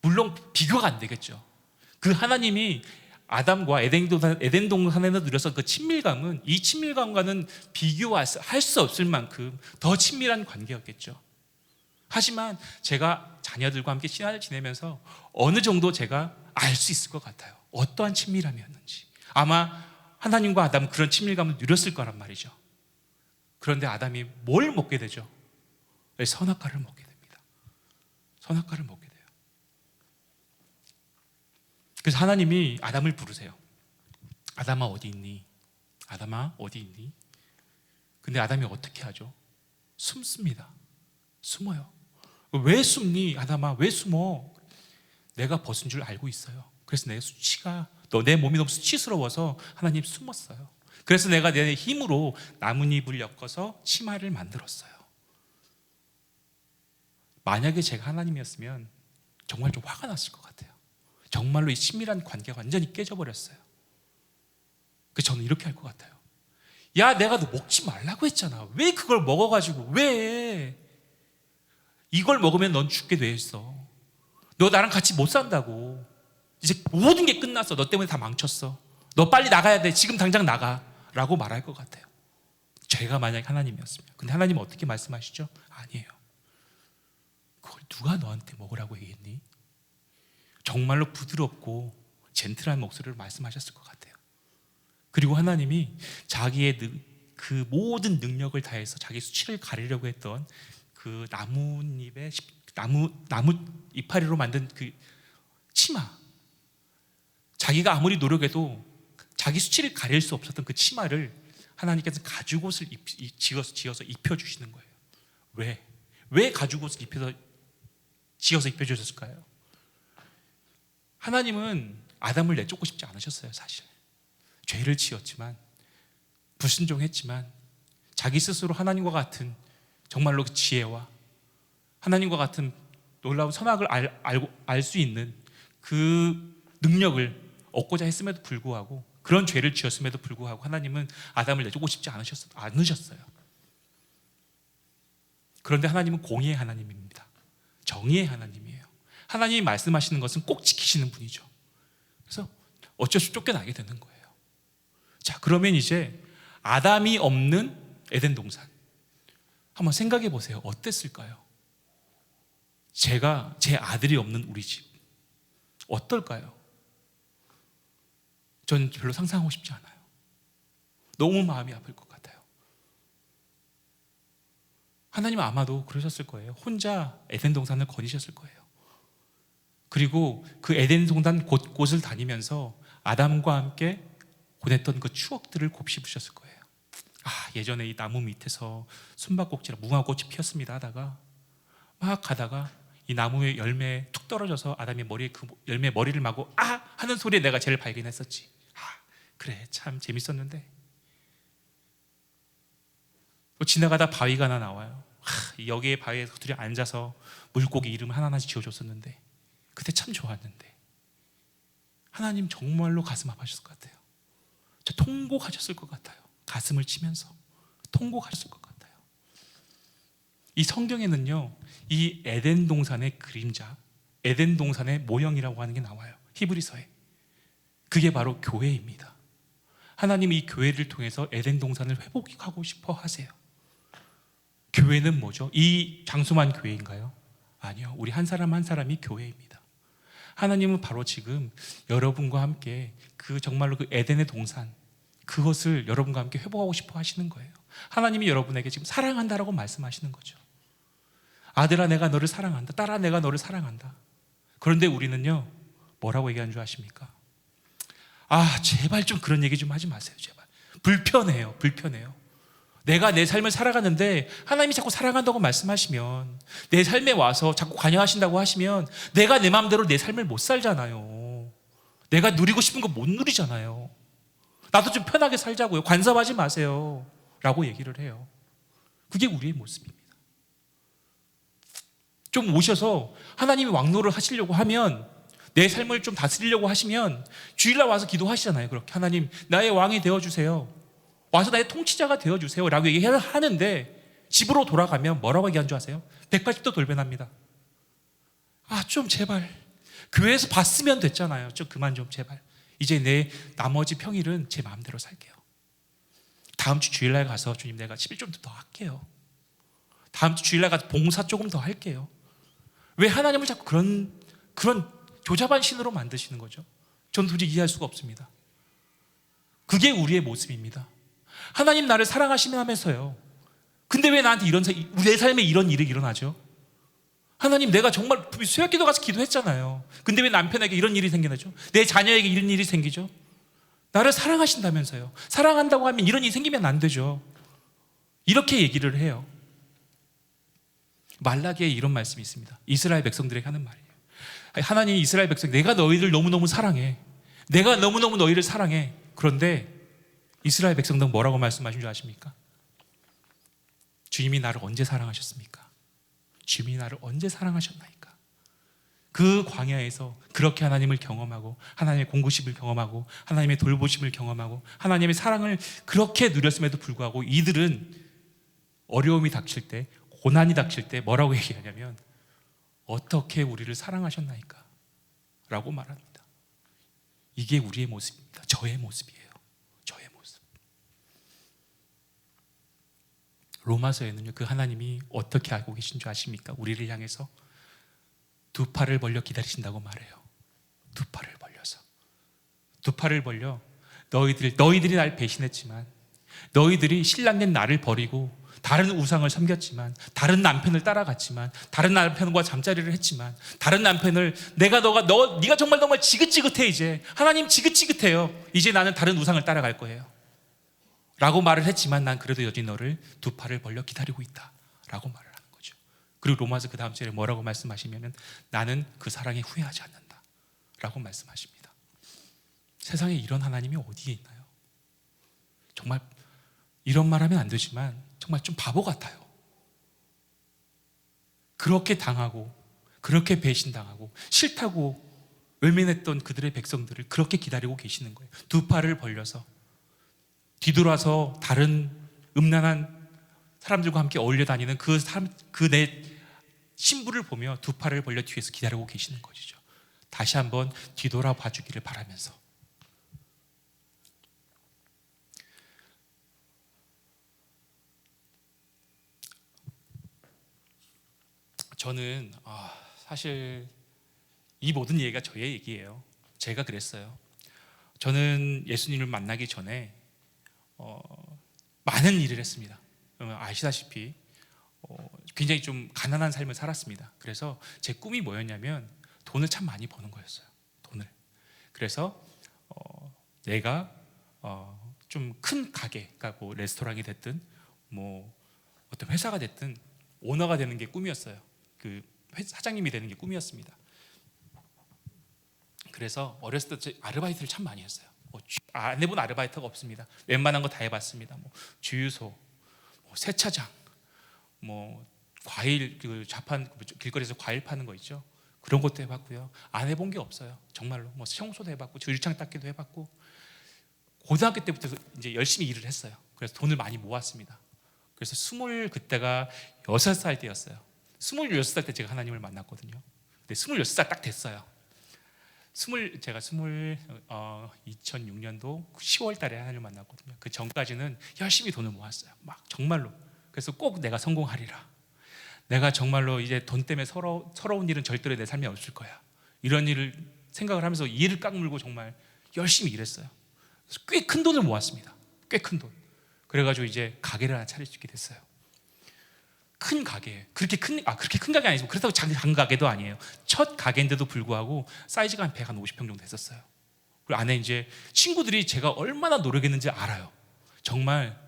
물론 비교가 안 되겠죠. 그 하나님이 아담과 에덴 동산에서 누렸던 그 친밀감은 이 친밀감과는 비교할 수 없을 만큼 더 친밀한 관계였겠죠. 하지만 제가 자녀들과 함께 신화를 지내면서 어느 정도 제가 알 수 있을 것 같아요. 어떠한 친밀함이었는지. 아마 하나님과 아담은 그런 친밀감을 누렸을 거란 말이죠. 그런데 아담이 뭘 먹게 되죠? 선악과를 먹게 됩니다. 선악과를 먹게 돼요. 그래서 하나님이 아담을 부르세요. 아담아 어디 있니? 아담아 어디 있니? 근데 아담이 어떻게 하죠? 숨습니다. 숨어요. 왜 숨니? 아담아 왜 숨어? 내가 벗은 줄 알고 있어요. 그래서 내 몸이 너무 수치스러워서 하나님 숨었어요. 그래서 내가 내 힘으로 나뭇잎을 엮어서 치마를 만들었어요. 만약에 제가 하나님이었으면 정말 좀 화가 났을 것 같아요. 정말로 이 친밀한 관계가 완전히 깨져버렸어요. 그래서 저는 이렇게 할 것 같아요. 야, 내가 너 먹지 말라고 했잖아. 왜 그걸 먹어가지고 왜 이걸 먹으면 넌 죽게 돼 있어. 너 나랑 같이 못 산다고. 이제 모든 게 끝났어. 너 때문에 다 망쳤어. 너 빨리 나가야 돼. 지금 당장 나가 라고 말할 것 같아요. 제가 만약 하나님이었으면. 근데 하나님은 어떻게 말씀하시죠? 아니에요. 그걸 누가 너한테 먹으라고 얘기했니? 정말로 부드럽고 젠틀한 목소리로 말씀하셨을 것 같아요. 그리고 하나님이 자기의 그 모든 능력을 다해서 자기 수치를 가리려고 했던 그 나뭇잎에 나무 이파리로 만든 그 치마, 자기가 아무리 노력해도 자기 수치를 가릴 수 없었던 그 치마를 하나님께서 가죽옷을 지어서 입혀주시는 거예요. 왜 가죽옷을 지어서 입혀주셨을까요? 하나님은 아담을 내쫓고 싶지 않으셨어요. 사실 죄를 지었지만, 불순종했지만, 자기 스스로 하나님과 같은 정말로 그 지혜와 하나님과 같은 놀라운 선악을 알 수 있는 그 능력을 얻고자 했음에도 불구하고, 그런 죄를 지었음에도 불구하고 하나님은 아담을 내쫓고 싶지 않으셨어요. 그런데 하나님은 공의의 하나님입니다. 정의의 하나님이에요. 하나님이 말씀하시는 것은 꼭 지키시는 분이죠. 그래서 어쩔 수 없이 쫓겨나게 되는 거예요. 자, 그러면 이제 아담이 없는 에덴 동산 한번 생각해 보세요. 어땠을까요? 제 아들이 없는 우리 집 어떨까요? 전 별로 상상하고 싶지 않아요. 너무 마음이 아플 것 같아요. 하나님은 아마도 그러셨을 거예요. 혼자 에덴 동산을 거니셨을 거예요. 그리고 그 에덴 동산 곳곳을 다니면서 아담과 함께 보냈던 그 추억들을 곱씹으셨을 거예요. 예전에 이 나무 밑에서 숨바꼭질하고 무화꽃이 피었습니다 하다가 막 가다가 이 나무의 열매에 툭 떨어져서 아담의 머리에 그 열매 머리를 마고 하는 소리에 내가 쟤를 발견했었지. 그래 참 재밌었는데. 또 지나가다 바위가 하나 나와요. 여기에 바위에 둘이 앉아서 물고기 이름 하나하나씩 지어줬었는데 그때 참 좋았는데. 하나님 정말로 가슴 아파하셨을 것 같아요. 저 통곡하셨을 것 같아요. 가슴을 치면서 통곡하셨을 것 같아요. 이 성경에는요, 이 에덴 동산의 그림자, 에덴 동산의 모형이라고 하는 게 나와요. 히브리서에. 그게 바로 교회입니다. 하나님이 이 교회를 통해서 에덴 동산을 회복하고 싶어 하세요. 교회는 뭐죠? 이 장소만 교회인가요? 아니요. 우리 한 사람 한 사람이 교회입니다. 하나님은 바로 지금 여러분과 함께 그 정말로 그 에덴의 동산, 그것을 여러분과 함께 회복하고 싶어 하시는 거예요. 하나님이 여러분에게 지금 사랑한다라고 말씀하시는 거죠. 아들아 내가 너를 사랑한다. 딸아 내가 너를 사랑한다. 그런데 우리는요, 뭐라고 얘기하는 줄 아십니까? 제발 좀 그런 얘기 좀 하지 마세요. 제발. 불편해요. 내가 내 삶을 살아가는데 하나님이 자꾸 사랑한다고 말씀하시면, 내 삶에 와서 자꾸 관여하신다고 하시면 내가 내 마음대로 내 삶을 못 살잖아요. 내가 누리고 싶은 거 못 누리잖아요. 나도 좀 편하게 살자고요. 간섭하지 마세요 라고 얘기를 해요. 그게 우리의 모습입니다. 좀 오셔서 하나님이 왕노를 하시려고 하면, 내 삶을 좀 다스리려고 하시면 주일날 와서 기도하시잖아요. 그렇게 하나님 나의 왕이 되어주세요, 와서 나의 통치자가 되어주세요 라고 얘기하는데, 집으로 돌아가면 뭐라고 얘기한 줄 아세요? 180도 돌변합니다. 아, 좀 제발 교회에서 봤으면 됐잖아요. 좀 그만 좀 제발. 이제 내 나머지 평일은 제 마음대로 살게요. 다음 주 주일날 가서 주님 내가 11 좀 더 할게요. 다음 주 주일날 가서 봉사 조금 더 할게요. 왜 하나님을 자꾸 그런 조잡한 신으로 만드시는 거죠? 전 도저히 이해할 수가 없습니다. 그게 우리의 모습입니다. 하나님 나를 사랑하시면서요, 근데 왜 나한테 내 삶에 이런 일이 일어나죠? 하나님 내가 정말 새벽기도 가서 기도했잖아요. 근데 왜 남편에게 이런 일이 생기나죠? 내 자녀에게 이런 일이 생기죠? 나를 사랑하신다면서요. 사랑한다고 하면 이런 일이 생기면 안 되죠. 이렇게 얘기를 해요. 말라기에 이런 말씀이 있습니다. 이스라엘 백성들에게 하는 말이에요. 하나님, 이스라엘 백성, 내가 너희들 너무너무 사랑해. 내가 너무너무 너희를 사랑해. 그런데 이스라엘 백성들 뭐라고 말씀하신 줄 아십니까? 주님이 나를 언제 사랑하셨습니까? 주님이 나를 언제 사랑하셨나이까? 그 광야에서 그렇게 하나님을 경험하고, 하나님의 공급심을 경험하고, 하나님의 돌보심을 경험하고, 하나님의 사랑을 그렇게 누렸음에도 불구하고 이들은 어려움이 닥칠 때, 고난이 닥칠 때 뭐라고 얘기하냐면, 어떻게 우리를 사랑하셨나이까? 라고 말합니다. 이게 우리의 모습입니다. 저의 모습이에요. 저의 모습. 로마서에는요, 그 하나님이 어떻게 알고 계신 줄 아십니까? 우리를 향해서 두 팔을 벌려 기다리신다고 말해요. 두 팔을 벌려서. 두 팔을 벌려 너희들이 날 배신했지만, 너희들이 신랑된 나를 버리고 다른 우상을 섬겼지만, 다른 남편을 따라갔지만, 다른 남편과 잠자리를 했지만, 다른 남편을 네가 정말 지긋지긋해. 이제 하나님 지긋지긋해요. 이제 나는 다른 우상을 따라갈 거예요 라고 말을 했지만, 난 그래도 여전히 너를 두 팔을 벌려 기다리고 있다 라고 말을 하는 거죠. 그리고 로마서 그 다음 절에 뭐라고 말씀하시면은, 나는 그 사랑에 후회하지 않는다 라고 말씀하십니다. 세상에 이런 하나님이 어디에 있나요? 정말 이런 말하면 안 되지만 정말 좀 바보 같아요. 그렇게 당하고, 그렇게 배신당하고, 싫다고 외면했던 그들의 백성들을 그렇게 기다리고 계시는 거예요. 두 팔을 벌려서 뒤돌아서 다른 음란한 사람들과 함께 어울려 다니는 그 내 신부를 보며 두 팔을 벌려 뒤에서 기다리고 계시는 것이죠. 다시 한번 뒤돌아봐 주기를 바라면서, 저는 사실 이 모든 얘기가 저의 얘기예요. 제가 그랬어요. 저는 예수님을 만나기 전에 많은 일을 했습니다. 아시다시피 굉장히 좀 가난한 삶을 살았습니다. 그래서 제 꿈이 뭐였냐면, 돈을 참 많이 버는 거였어요. 돈을. 그래서 내가 좀 큰 가게, 그러니까 뭐 레스토랑이 됐든 뭐 어떤 회사가 됐든 오너가 되는 게 꿈이었어요. 그 사장님이 되는 게 꿈이었습니다. 그래서 어렸을 때 아르바이트를 참 많이 했어요. 안 해본 아르바이트가 없습니다. 웬만한 거 다 해봤습니다. 뭐 주유소, 뭐 세차장, 뭐 과일, 그 좌판 길거리에서 과일 파는 거 있죠. 그런 것도 해봤고요. 안 해본 게 없어요. 정말로. 뭐 청소도 해봤고, 유리창 닦기도 해봤고, 고등학교 때부터 이제 열심히 일을 했어요. 그래서 돈을 많이 모았습니다. 그래서 그때가 6살 때였어요. 26살 때 제가 하나님을 만났거든요. 근데 26살 딱 됐어요. 제가 2006년도 10월 달에 하나님을 만났거든요. 그 전까지는 열심히 돈을 모았어요. 막 정말로. 그래서 꼭 내가 성공하리라. 내가 정말로 이제 돈 때문에 서러운 일은 절대로 내 삶에 없을 거야. 이런 일을 생각을 하면서 이를 깍물고 정말 열심히 일했어요. 꽤 큰 돈을 모았습니다. 꽤 큰 돈. 그래가지고 이제 가게를 하나 차릴 수 있게 됐어요. 큰 가게, 그렇게 큰 가게 아니지만 그렇다고 작은 가게도 아니에요. 첫 가게인데도 불구하고 사이즈가 한 150평 정도 됐었어요. 그리고 안에 이제 친구들이 제가 얼마나 노력했는지 알아요. 정말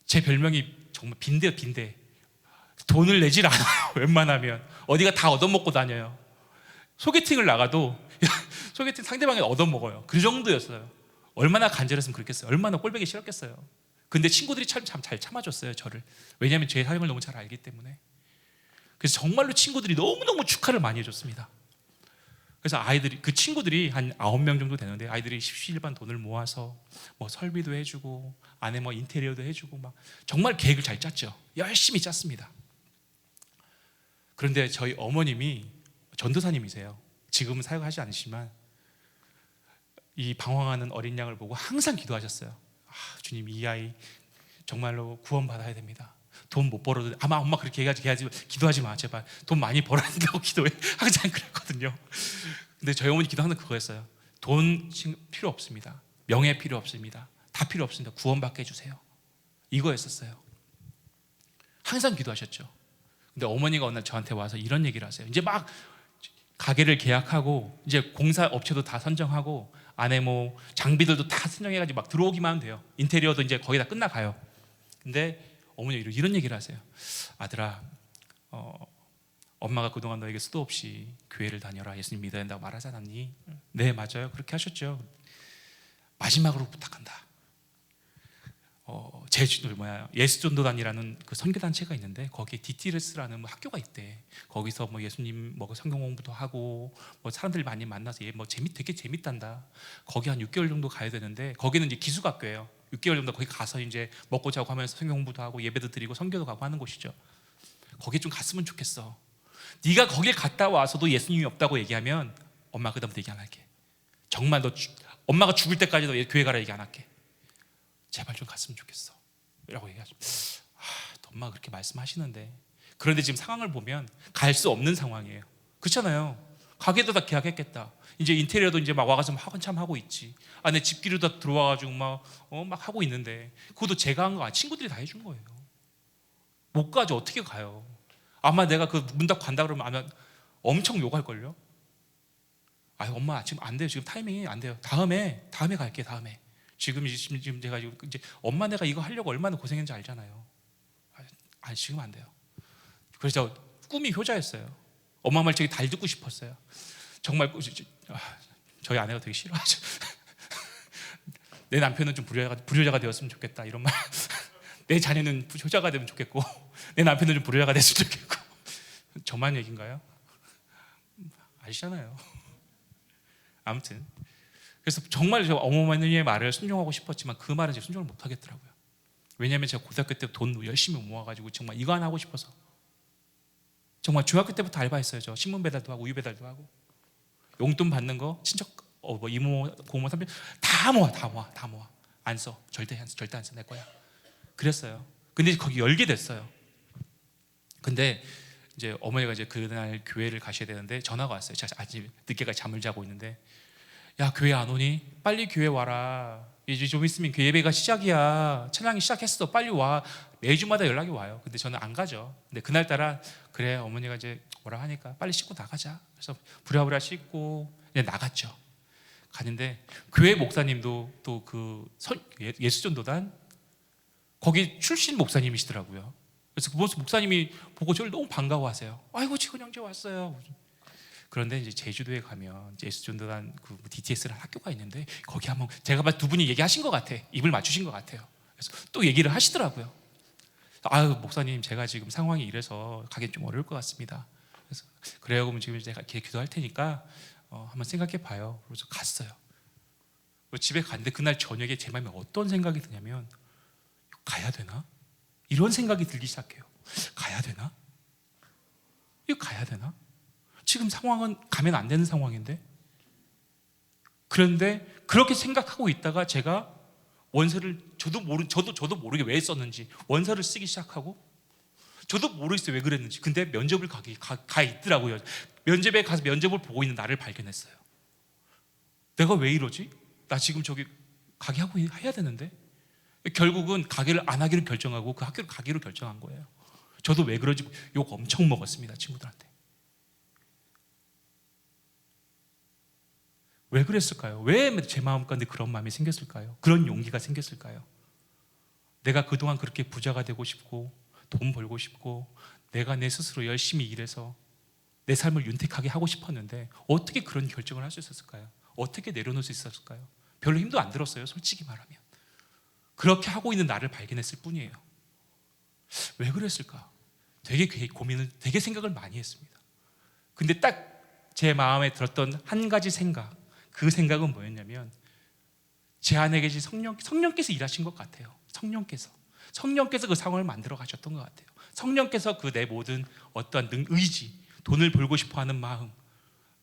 제 별명이 정말 빈대요, 빈대. 돈을 내질 않아요. 웬만하면 어디가 다 얻어먹고 다녀요. 소개팅을 나가도 소개팅 상대방이 얻어먹어요. 그 정도였어요. 얼마나 간절했으면 그렇겠어요. 얼마나 꼴보기 싫었겠어요. 근데 친구들이 참 잘 참아줬어요, 저를. 왜냐하면 제 삶을 너무 잘 알기 때문에. 그래서 정말로 친구들이 너무너무 축하를 많이 해줬습니다. 그래서 아이들이, 그 친구들이 한 9명 정도 되는데, 아이들이 십시일반 돈을 모아서 뭐 설비도 해주고 안에 뭐 인테리어도 해주고 막 정말 계획을 잘 짰죠. 열심히 짰습니다. 그런데 저희 어머님이 전도사님이세요. 지금은 사역하지 않으시지만 이 방황하는 어린 양을 보고 항상 기도하셨어요. 주님, 이 아이 정말로 구원받아야 됩니다. 돈 못 벌어도, 아마 엄마 그렇게 얘기하지, 기도하지 마 제발. 돈 많이 벌어야 된다고 기도해. 항상 그랬거든요. 근데 저희 어머니 기도 항상 그거였어요. 돈 필요 없습니다. 명예 필요 없습니다. 다 필요 없습니다. 구원받게 해주세요. 이거였었어요. 항상 기도하셨죠. 근데 어머니가 어느 날 저한테 와서 이런 얘기를 하세요. 이제 막 가게를 계약하고 이제 공사 업체도 다 선정하고 안에 뭐 장비들도 다 선정해가지고 막 들어오기만 하면 돼요. 인테리어도 이제 거의 다 끝나가요. 근데 어머니가 이런 얘기를 하세요. 아들아, 엄마가 그동안 너에게 수도 없이 교회를 다녀라, 예수님 믿어야 된다고 말하지 않았니? 네, 맞아요. 그렇게 하셨죠. 마지막으로 부탁한다. 예수전도단이라는 그 선교단체가 있는데 거기에 DTLS라는 뭐 학교가 있대. 거기서 뭐 예수님 뭐 성경 공부도 하고 뭐 사람들 많이 만나서 뭐 되게 재밌단다. 거기 한 6개월 정도 가야 되는데, 거기는 이제 기숙학교예요. 6개월 정도 거기 가서 이제 먹고 자고 하면서 성경 공부도 하고 예배도 드리고 선교도 가고 하는 곳이죠. 거기 좀 갔으면 좋겠어. 네가 거길 갔다 와서도 예수님이 없다고 얘기하면 엄마 그다음부터 얘기 안 할게. 정말 엄마가 죽을 때까지도 교회 가라 얘기 안 할게. 제발 좀 갔으면 좋겠어 라고 얘기하죠. 엄마가 그렇게 말씀하시는데, 그런데 지금 상황을 보면 갈 수 없는 상황이에요. 그렇잖아요. 가게도 다 계약했겠다. 이제 인테리어도 이제 막 와가지고 한참 하고 있지. 안에 집기도 다 들어와가지고 막 하고 있는데, 그것도 제가 한 거 아니에요. 친구들이 다 해준 거예요. 못 가죠. 어떻게 가요? 아마 내가 그 문 닫고 간다 그러면 아마 엄청 욕할걸요. 엄마 지금 안 돼요. 지금 타이밍이 안 돼요. 다음에 갈게. 다음에. 지금 제가 이제 엄마 내가 이거 하려고 얼마나 고생했는지 알잖아요. 지금 안 돼요. 그래서 꿈이 효자였어요. 엄마 말 되게 잘 듣고 싶었어요. 정말 저희 아내가 되게 싫어하죠. 내 남편은 좀 불효자가 되었으면 좋겠다 이런 말. 내 자녀는 효자가 되면 좋겠고 내 남편은 좀 불효자가 됐으면 좋겠고. 저만 얘기인가요? 아시잖아요. 아무튼 그래서 정말 저 어머니의 말을 순종하고 싶었지만 그 말은 제가 순종을 못 하겠더라고요. 왜냐하면 제가 고등학교 때 돈 열심히 모아가지고 정말 이거 하나 하고 싶어서 정말 중학교 때부터 알바했어요. 저 신문 배달도 하고 우유 배달도 하고 용돈 받는 거 친척 뭐 이모 고모 삼촌 다 모아 안 써. 절대 안 써. 내 거야. 그랬어요. 근데 거기 열게 됐어요. 근데 이제 어머니가 이제 그날 교회를 가셔야 되는데 전화가 왔어요. 제가 아직 늦게까지 잠을 자고 있는데, 야 교회 안 오니? 빨리 교회 와라. 이제 좀 있으면 그 예배가 시작이야. 찬양이 시작했어. 빨리 와. 매주마다 연락이 와요. 근데 저는 안 가죠. 근데 그날따라 그래 어머니가 이제 뭐라 하니까 빨리 씻고 나가자. 그래서 부랴부랴 씻고 이제 나갔죠. 가는데 교회 목사님도 또 그 예수전도단 거기 출신 목사님이시더라고요. 그래서 그 목사님이 보고 저를 너무 반가워하세요. 아이고 지건 형제 왔어요. 그런데 이제 제주도에 가면 예수전도단 그 DTS라는 학교가 있는데 거기 한번 제가 봤을 때 두 분이 얘기하신 것 같아. 입을 맞추신 것 같아요. 그래서 또 얘기를 하시더라고요. 목사님 제가 지금 상황이 이래서 가기 좀 어려울 것 같습니다. 그래서 그래요. 그럼 지금 제가 기도할 테니까 한번 생각해 봐요. 그래서 갔어요. 집에 갔는데 그날 저녁에 제 마음에 어떤 생각이 드냐면 가야 되나? 이런 생각이 들기 시작해요. 가야 되나? 이거 가야 되나? 지금 상황은 가면 안 되는 상황인데. 그런데 그렇게 생각하고 있다가 제가 원서를 저도 모르게 왜 썼는지 원서를 쓰기 시작하고 저도 모르겠어요 왜 그랬는지. 근데 면접을 가 있더라고요. 면접에 가서 면접을 보고 있는 나를 발견했어요. 내가 왜 이러지? 나 지금 저기 가게 하고 해야 되는데. 결국은 가게를 안 하기로 결정하고 그 학교를 가기로 결정한 거예요. 저도 왜 그러지 욕 엄청 먹었습니다. 친구들한테. 왜 그랬을까요? 왜 제 마음 가운데 그런 마음이 생겼을까요? 그런 용기가 생겼을까요? 내가 그동안 그렇게 부자가 되고 싶고 돈 벌고 싶고 내가 내 스스로 열심히 일해서 내 삶을 윤택하게 하고 싶었는데 어떻게 그런 결정을 할 수 있었을까요? 어떻게 내려놓을 수 있었을까요? 별로 힘도 안 들었어요. 솔직히 말하면. 그렇게 하고 있는 나를 발견했을 뿐이에요. 왜 그랬을까? 되게 고민을, 되게 생각을 많이 했습니다. 근데 딱 제 마음에 들었던 한 가지 생각, 그 생각은 뭐였냐면 제 안에 계신 성령께서 일하신 것 같아요. 성령께서 그 상황을 만들어 가셨던 것 같아요. 성령께서 그 내 모든 어떠한 의지, 돈을 벌고 싶어하는 마음,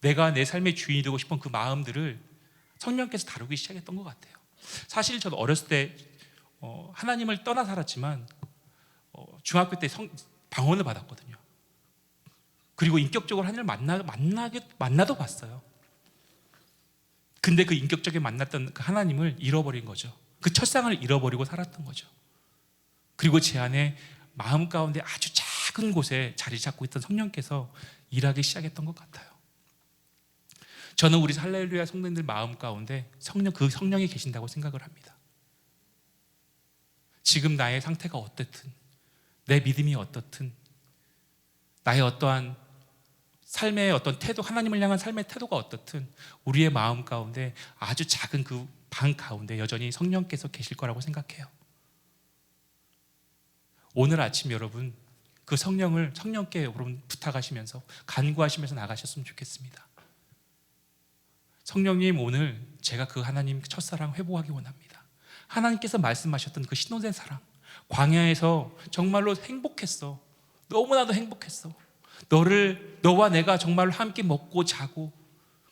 내가 내 삶의 주인이 되고 싶은 그 마음들을 성령께서 다루기 시작했던 것 같아요. 사실 저도 어렸을 때 하나님을 떠나 살았지만 중학교 때 방언을 받았거든요. 그리고 인격적으로 하나님을 만나도 봤어요. 근데 그 인격적인 만났던 그 하나님을 잃어버린 거죠. 그 첫상을 잃어버리고 살았던 거죠. 그리고 제 안에 마음 가운데 아주 작은 곳에 자리 잡고 있던 성령께서 일하기 시작했던 것 같아요. 저는 우리 할렐루야 성도님들 마음 가운데 그 성령이 계신다고 생각을 합니다. 지금 나의 상태가 어떻든, 내 믿음이 어떻든, 나의 어떠한 삶의 어떤 태도, 하나님을 향한 삶의 태도가 어떻든 우리의 마음 가운데 아주 작은 그 방 가운데 여전히 성령께서 계실 거라고 생각해요. 오늘 아침 여러분 그 성령께 여러분 부탁하시면서 간구하시면서 나가셨으면 좋겠습니다. 성령님, 오늘 제가 그 하나님 첫사랑 회복하기 원합니다. 하나님께서 말씀하셨던 그 신혼의 사랑, 광야에서 정말로 행복했어. 너무나도 행복했어. 너와 내가 정말로 함께 먹고 자고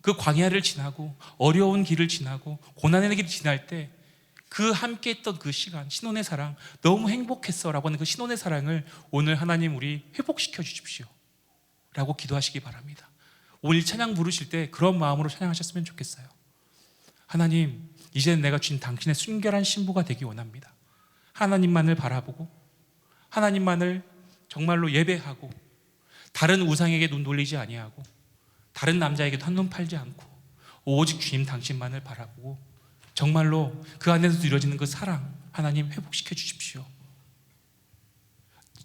그 광야를 지나고 어려운 길을 지나고 고난의 길을 지날 때 그 함께 했던 그 시간, 신혼의 사랑 너무 행복했어 라고 하는 그 신혼의 사랑을 오늘 하나님 우리 회복시켜 주십시오 라고 기도하시기 바랍니다. 오늘 찬양 부르실 때 그런 마음으로 찬양하셨으면 좋겠어요. 하나님, 이제는 내가 주님 당신의 순결한 신부가 되기 원합니다. 하나님만을 바라보고 하나님만을 정말로 예배하고 다른 우상에게 눈 돌리지 아니하고 다른 남자에게도 한눈 팔지 않고 오직 주님 당신만을 바라보고 정말로 그 안에서 이루어지는 그 사랑 하나님 회복시켜 주십시오.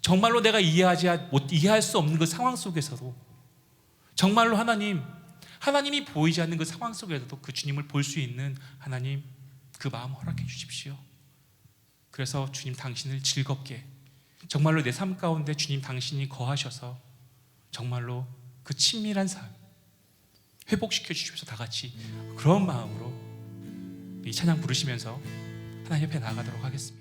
정말로 내가 이해할 수 없는 그 상황 속에서도 정말로 하나님이 보이지 않는 그 상황 속에서도 그 주님을 볼 수 있는 하나님 그 마음 허락해 주십시오. 그래서 주님 당신을 즐겁게 정말로 내 삶 가운데 주님 당신이 거하셔서 정말로 그 친밀한 삶 회복시켜 주십시오. 다 같이 그런 마음으로 이 찬양 부르시면서 하나님 옆에 나아가도록 하겠습니다.